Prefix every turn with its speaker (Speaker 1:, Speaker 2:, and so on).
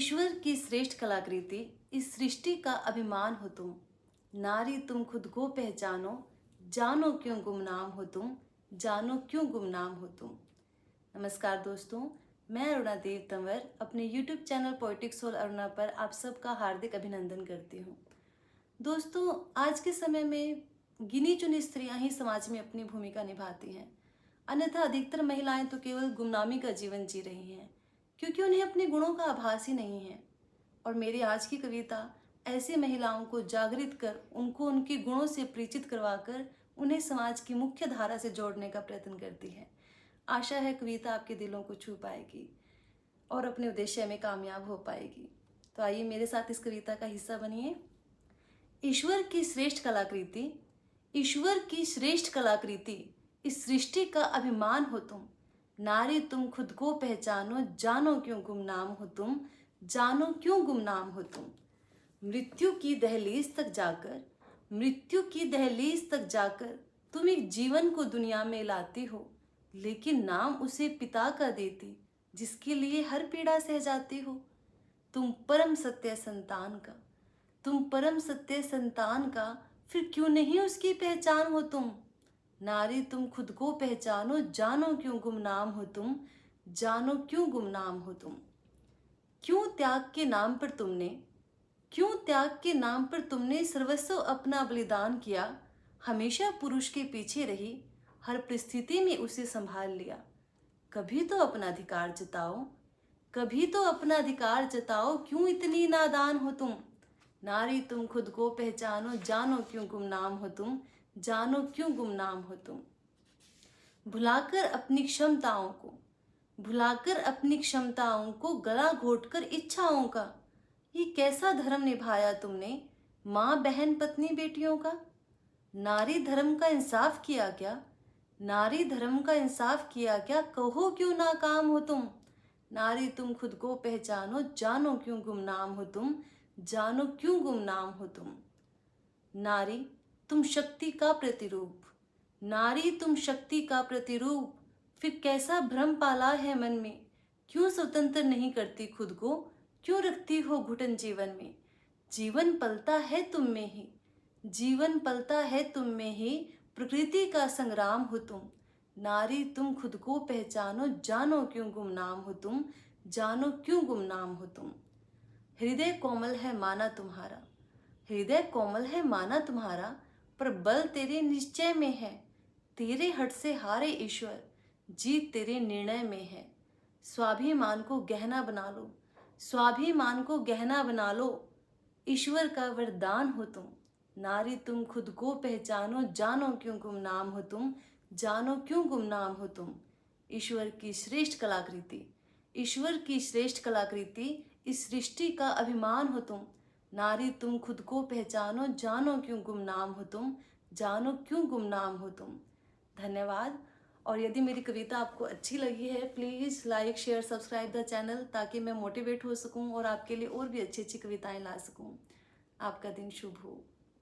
Speaker 1: ईश्वर की श्रेष्ठ कलाकृति, इस सृष्टि का अभिमान हो तुम। नारी तुम खुद को पहचानो, जानो क्यों गुमनाम हो तुम, जानो क्यों गुमनाम हो तुम। नमस्कार दोस्तों, मैं अरुणा देव तंवर अपने YouTube channel poetic soul Aruna पर आप सबका हार्दिक अभिनंदन करती हूँ। दोस्तों, आज के समय में गिनी चुनी स्त्रियां ही समाज में अपनी भूमिका निभाती हैं, अन्यथा अधिकतर महिलाएं तो केवल गुमनामी का जीवन जी रही हैं, क्योंकि उन्हें अपने गुणों का आभास ही नहीं है। और मेरी आज की कविता ऐसी महिलाओं को जागृत कर, उनको उनके गुणों से परिचित करवाकर उन्हें समाज की मुख्य धारा से जोड़ने का प्रयत्न करती है। आशा है कविता आपके दिलों को छू पाएगी और अपने उद्देश्य में कामयाब हो पाएगी। तो आइए मेरे साथ इस कविता का हिस्सा बनिए। ईश्वर की श्रेष्ठ कलाकृति, ईश्वर की श्रेष्ठ कलाकृति, इस सृष्टि का अभिमान हो तुम। नारी तुम खुद को पहचानो, जानो क्यों गुमनाम हो तुम, जानो क्यों गुमनाम हो तुम। मृत्यु की दहलीज तक जाकर, मृत्यु की दहलीज तक जाकर तुम एक जीवन को दुनिया में लाती हो, लेकिन नाम उसे पिता का देती जिसके लिए हर पीड़ा सह जाती हो। तुम परम सत्य संतान का, तुम परम सत्य संतान का, फिर क्यों नहीं उसकी पहचान हो तुम। नारी तुम खुद को पहचानो, जानो क्यों गुमनाम हो तुम, जानो क्यों गुमनाम हो तुम। क्यों त्याग के नाम पर तुमने, क्यों त्याग के नाम पर तुमने सर्वस्व अपना बलिदान किया। हमेशा पुरुष के पीछे रही, हर परिस्थिति में उसे संभाल लिया। कभी तो अपना अधिकार जताओ, कभी तो अपना अधिकार जताओ, क्यों इतनी नादान हो तुम। नारी तुम खुद को पहचानो, जानो क्यों गुमनाम हो तुम, जानो क्यों गुमनाम हो तुम। भुलाकर अपनी क्षमताओं को, भुलाकर अपनी क्षमताओं को गला घोटकर इच्छाओं का, ये कैसा धर्म निभाया तुमने माँ बहन पत्नी बेटियों का। नारी धर्म का इंसाफ किया क्या, नारी धर्म का इंसाफ किया क्या, कहो क्यों नाकाम हो तुम। नारी तुम खुद को पहचानो, जानो क्यों गुमनाम हो तुम, जानो क्यों गुमनाम हो तुम। नारी तुम शक्ति का प्रतिरूप, नारी तुम शक्ति का प्रतिरूप, फिर कैसा भ्रम पाला है मन में। क्यों स्वतंत्र नहीं करती खुद को, क्यों रखती हो घुटन जीवन में। जीवन पलता है तुम में ही, जीवन पलता है तुम में ही, प्रकृति का संग्राम हो तुम। नारी तुम खुद को पहचानो, जानो क्यों गुमनाम हो तुम, जानो क्यों गुमनाम हो तुम। हृदय कोमल है माना तुम्हारा, हृदय कोमल है माना तुम्हारा, पर बल तेरे निश्चय में है। तेरे हट से हारे ईश्वर, जीत तेरे निर्णय में है। स्वाभिमान को गहना बना लो, स्वाभिमान को गहना बना लो, ईश्वर का वरदान हो तुम। नारी तुम खुद को पहचानो, जानो क्यों गुमनाम हो तुम, जानो क्यों गुमनाम हो तुम। ईश्वर की श्रेष्ठ कलाकृति, ईश्वर की श्रेष्ठ कलाकृति, इस सृष्टि का अभिमान हो तुम। नारी तुम खुद को पहचानो, जानो क्यों गुमनाम हो तुम, जानो क्यों गुमनाम हो तुम। धन्यवाद। और यदि मेरी कविता आपको अच्छी लगी है, please like share subscribe the channel, ताकि मैं मोटिवेट हो सकूं और आपके लिए और भी अच्छी अच्छी कविताएं ला सकूं। आपका दिन शुभ हो।